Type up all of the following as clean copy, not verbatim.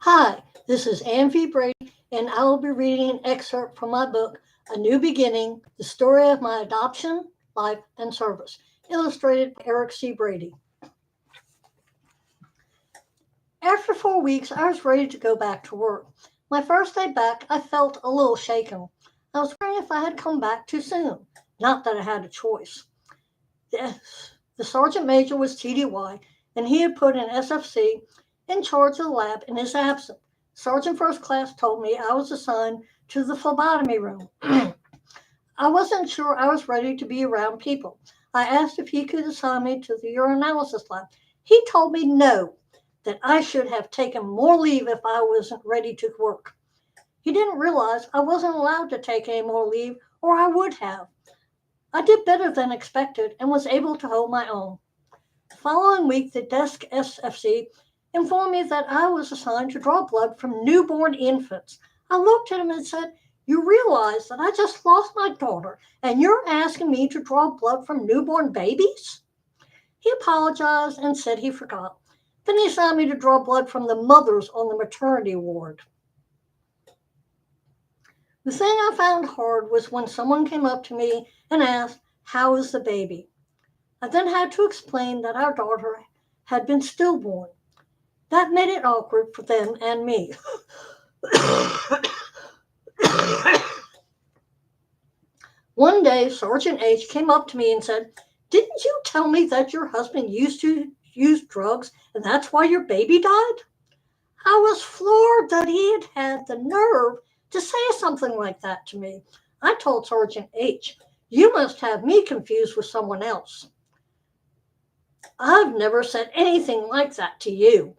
Hi, this is Ann V. Brady, and I will be reading an excerpt from my book, A New Beginning, The Story of My Adoption, Life, and Service, illustrated by Eric C. Brady. After 4 weeks, I was ready to go back to work. My first day back, I felt a little shaken. I was wondering if I had come back too soon. Not that I had a choice. The sergeant major was TDY, and he had put an SFC in charge of the lab in his absence. Sergeant First Class told me I was assigned to the phlebotomy room. I wasn't sure I was ready to be around people. I asked if he could assign me to the urinalysis lab. He told me no, that I should have taken more leave if I wasn't ready to work. He didn't realize I wasn't allowed to take any more leave, or I would have. I did better than expected and was able to hold my own. The following week, the desk SFC informed me that I was assigned to draw blood from newborn infants. I looked at him and said, "You realize that I just lost my daughter and you're asking me to draw blood from newborn babies?" He apologized and said he forgot. Then he assigned me to draw blood from the mothers on the maternity ward. The thing I found hard was when someone came up to me and asked, "How is the baby?" I then had to explain that our daughter had been stillborn. That made it awkward for them and me. One day, Sergeant H came up to me and said, "Didn't you tell me that your husband used to use drugs and that's why your baby died?" I was floored that he had had the nerve to say something like that to me. I told Sergeant H, "You must have me confused with someone else. I've never said anything like that to you."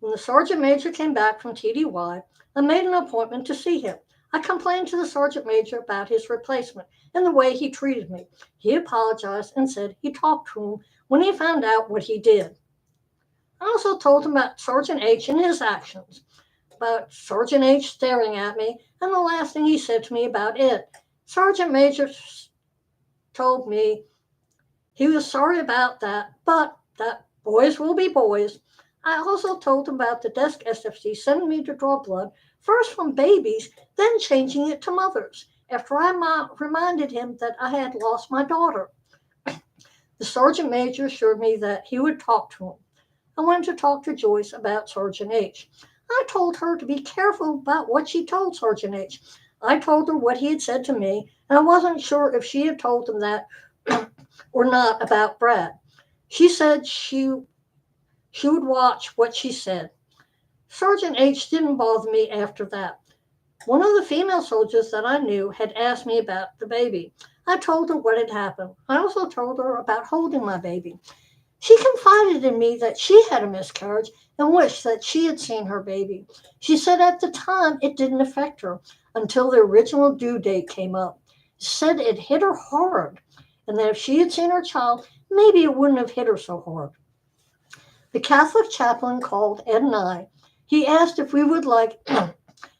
When the sergeant major came back from TDY, I made an appointment to see him. I complained to the sergeant major about his replacement and the way he treated me. He apologized and said he talked to him when he found out what he did. I also told him about Sergeant H and his actions, about Sergeant H staring at me, and the last thing he said to me about it. Sergeant Major told me he was sorry about that, but that boys will be boys. I also told him about the desk SFC sending me to draw blood, first from babies, then changing it to mothers, after I reminded him that I had lost my daughter. The sergeant major assured me that he would talk to him. I went to talk to Joyce about Sergeant H. I told her to be careful about what she told Sergeant H. I told her what he had said to me, and I wasn't sure if she had told him that or not about Brad. She said she would watch what she said. Sergeant H didn't bother me after that. One of the female soldiers that I knew had asked me about the baby. I told her what had happened. I also told her about holding my baby. She confided in me that she had a miscarriage and wished that she had seen her baby. She said at the time it didn't affect her until the original due date came up. She said it hit her hard, and that if she had seen her child, maybe it wouldn't have hit her so hard. The Catholic chaplain called Ed and I. He asked if we would like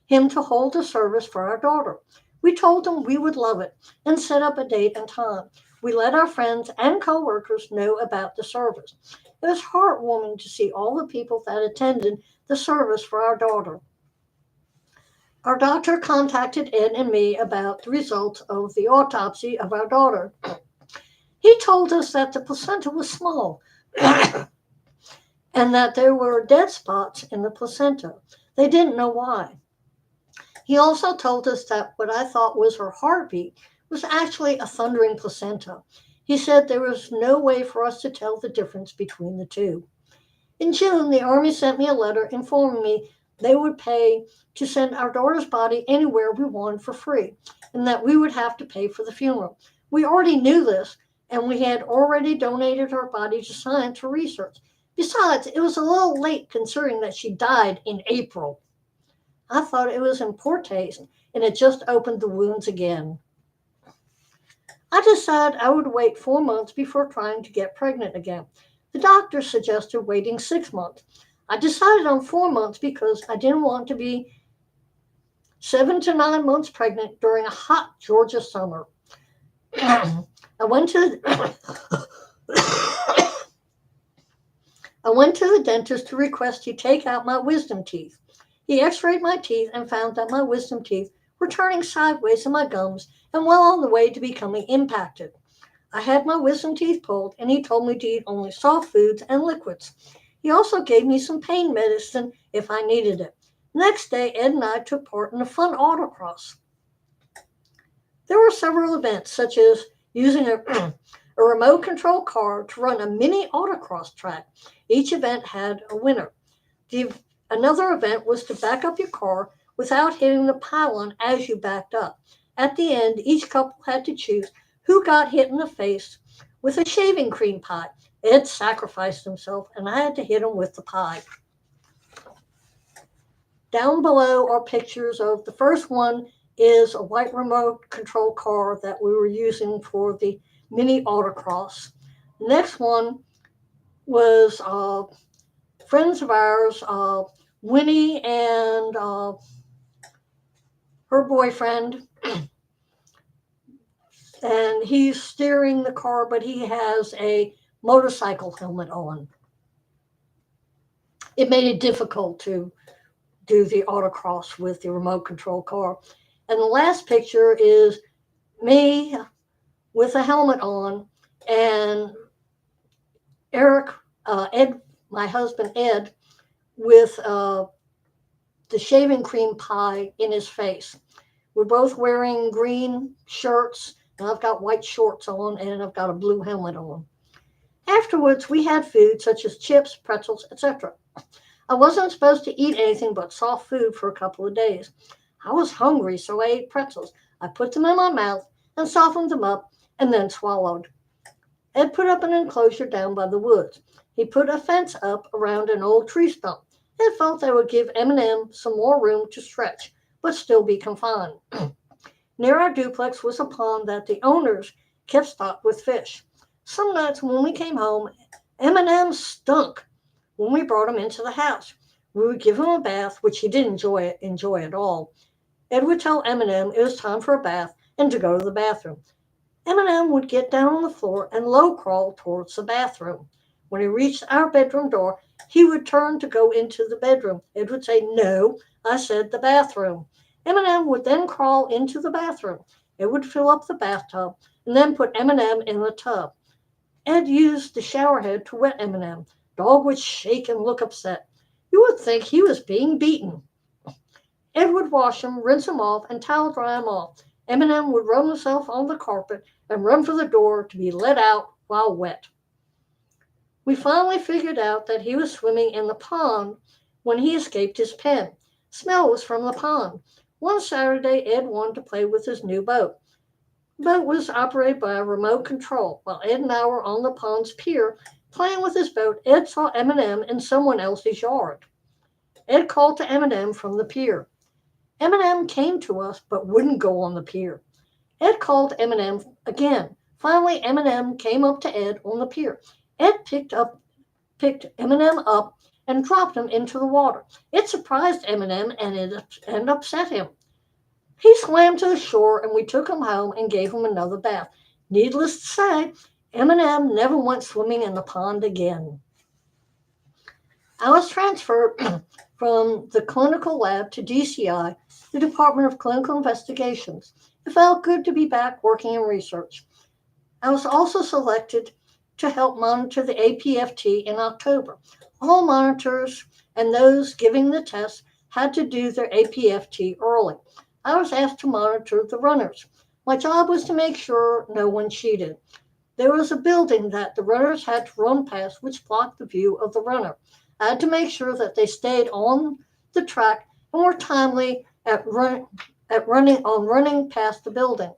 him to hold a service for our daughter. We told him we would love it and set up a date and time. We let our friends and coworkers know about the service. It was heartwarming to see all the people that attended the service for our daughter. Our doctor contacted Ed and me about the results of the autopsy of our daughter. He told us that the placenta was small and that there were dead spots in the placenta. They didn't know why. He also told us that what I thought was her heartbeat was actually a thundering placenta. He said there was no way for us to tell the difference between the two. In June, the Army sent me a letter informing me they would pay to send our daughter's body anywhere we wanted for free, and that we would have to pay for the funeral. We already knew this, and we had already donated her body to science for research. Besides, it was a little late considering that she died in April. I thought it was in poor taste, and it just opened the wounds again. I decided I would wait 4 months before trying to get pregnant again. The doctor suggested waiting 6 months. I decided on 4 months because I didn't want to be 7 to 9 months pregnant during a hot Georgia summer. I went to I went to the dentist to request he take out my wisdom teeth. He x-rayed my teeth and found that my wisdom teeth were turning sideways in my gums and well on the way to becoming impacted. I had my wisdom teeth pulled, and he told me to eat only soft foods and liquids. He also gave me some pain medicine if I needed it. Next day, Ed and I took part in a fun autocross. There were several events, such as using a remote control car to run a mini autocross track. Each event had a winner. The, Another event was to back up your car without hitting the pylon as you backed up. At the end, each couple had to choose who got hit in the face with a shaving cream pie. Ed sacrificed himself, and I had to hit him with the pie. Down below are pictures of the first one is a white remote control car that we were using for the mini autocross. The next one was friends of ours, Winnie and her boyfriend, and he's steering the car, but he has a motorcycle helmet on. It made it difficult to do the autocross with the remote control car. And the last picture is me with a helmet on, and Ed, my husband Ed, with the shaving cream pie in his face. We're both wearing green shirts, and I've got white shorts on, and I've got a blue helmet on. Afterwards, we had food such as chips, pretzels, etc. I wasn't supposed to eat anything but soft food for a couple of days. I was hungry, so I ate pretzels. I put them in my mouth and softened them up and then swallowed. Ed put up an enclosure down by the woods. He put a fence up around an old tree stump. Ed felt that would give M&M some more room to stretch, but still be confined. Near our duplex was a pond that the owners kept stocked with fish. Some nights when we came home, M&M stunk when we brought him into the house. We would give him a bath, which he didn't enjoy at all. Ed would tell M&M it was time for a bath and to go to the bathroom. M&M would get down on the floor and low crawl towards the bathroom. When he reached our bedroom door, he would turn to go into the bedroom. Ed would say, "No, I said the bathroom." M&M would then crawl into the bathroom. Ed would fill up the bathtub and then put M&M in the tub. Ed used the shower head to wet M&M. Dog would shake and look upset. You would think he was being beaten. Ed would wash him, rinse him off, and towel dry him off. M&M would run himself on the carpet and run for the door to be let out while wet. We finally figured out that he was swimming in the pond when he escaped his pen. Smell was from the pond. One Saturday, Ed wanted to play with his new boat. The boat was operated by a remote control. While Ed and I were on the pond's pier playing with his boat, Ed saw M&M in someone else's yard. Ed called to M&M from the pier. M&M came to us but wouldn't go on the pier. Ed called M&M again. Finally, M&M came up to Ed on the pier. Ed picked M&M up and dropped him into the water. It surprised M&M and upset him. He swam to the shore, and we took him home and gave him another bath. Needless to say, M&M never went swimming in the pond again. I was transferred from the clinical lab to DCI, the Department of Clinical Investigations. It felt good to be back working in research. I was also selected to help monitor the APFT in October. All monitors and those giving the test had to do their APFT early. I was asked to monitor the runners. My job was to make sure no one cheated. There was a building that the runners had to run past which blocked the view of the runner. I had to make sure that they stayed on the track and were timely at running past the building.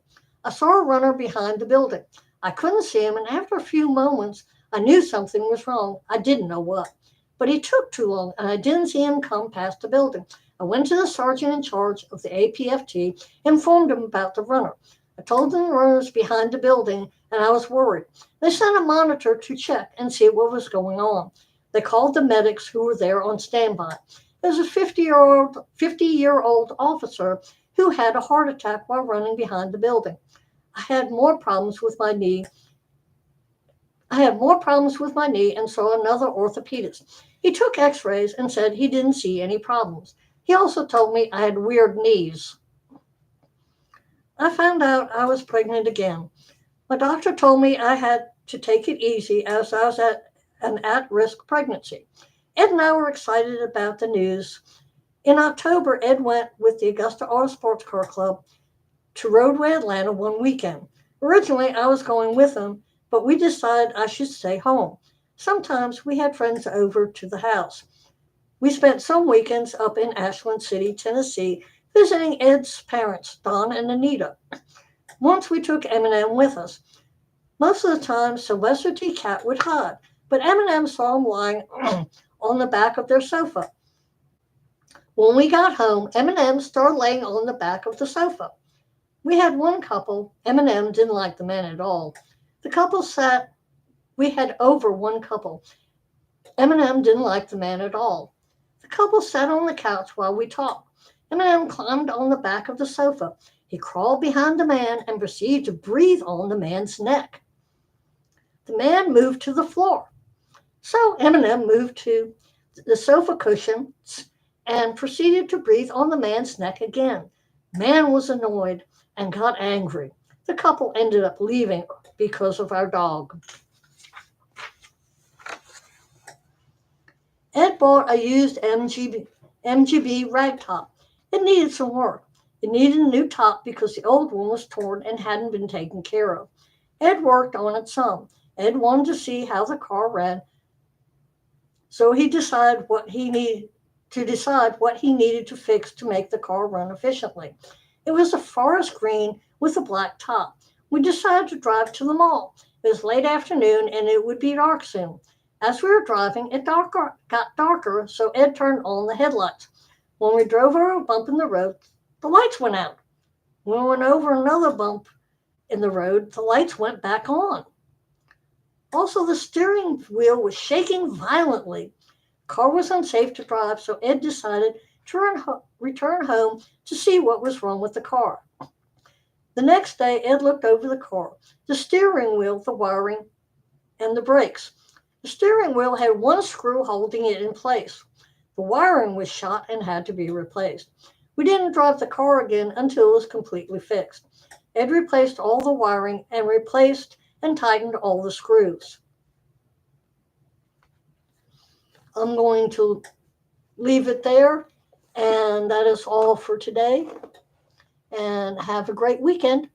I saw a runner behind the building. I couldn't see him, and after a few moments, I knew something was wrong. I didn't know what. But he took too long, and I didn't see him come past the building. I went to the sergeant in charge of the APFT, informed him about the runner. I told them the runner was behind the building, and I was worried. They sent a monitor to check and see what was going on. They called the medics who were there on standby. There was a 50-year-old officer who had a heart attack while running behind the building. I had more problems with my knee. I had more problems with my knee and saw another orthopedist. He took x-rays and said he didn't see any problems. He also told me I had weird knees. I found out I was pregnant again. My doctor told me I had to take it easy as I was an at-risk pregnancy. Ed and I were excited about the news. In October, Ed went with the Augusta Auto Sports Car Club to Roadway Atlanta one weekend. Originally, I was going with him, but we decided I should stay home. Sometimes we had friends over to the house. We spent some weekends up in Ashland City, Tennessee, visiting Ed's parents, Don and Anita. Once we took Eminem with us. Most of the time, Sylvester T. Cat would hide, but Eminem saw him lying on the back of their sofa. When we got home, Eminem started laying on the back of the sofa. We had one couple. Eminem didn't like the man at all. The couple sat, we had over one couple. Eminem didn't like the man at all. The couple sat on the couch while we talked. Eminem climbed on the back of the sofa. He crawled behind the man and proceeded to breathe on the man's neck. The man moved to the floor. So Eminem moved to the sofa cushions and proceeded to breathe on the man's neck again. Man was annoyed and got angry. The couple ended up leaving because of our dog. Ed bought a used MGB rag top. It needed some work. It needed a new top because the old one was torn and hadn't been taken care of. Ed worked on it some. Ed wanted to see how the car ran, so he decided what he needed to fix to make the car run efficiently. It was a forest green with a black top. We decided to drive to the mall. It was late afternoon and it would be dark soon. As we were driving, it got darker, so Ed turned on the headlights. When we drove over a bump in the road, the lights went out. When we went over another bump in the road, the lights went back on. Also, the steering wheel was shaking violently. The car was unsafe to drive, so Ed decided to return home to see what was wrong with the car. The next day, Ed looked over the car, the steering wheel, the wiring, and the brakes. The steering wheel had one screw holding it in place. The wiring was shot and had to be replaced. We didn't drive the car again until it was completely fixed. Ed replaced all the wiring and replaced and tightened all the screws. I'm going to leave it there, and that is all for today. And have a great weekend.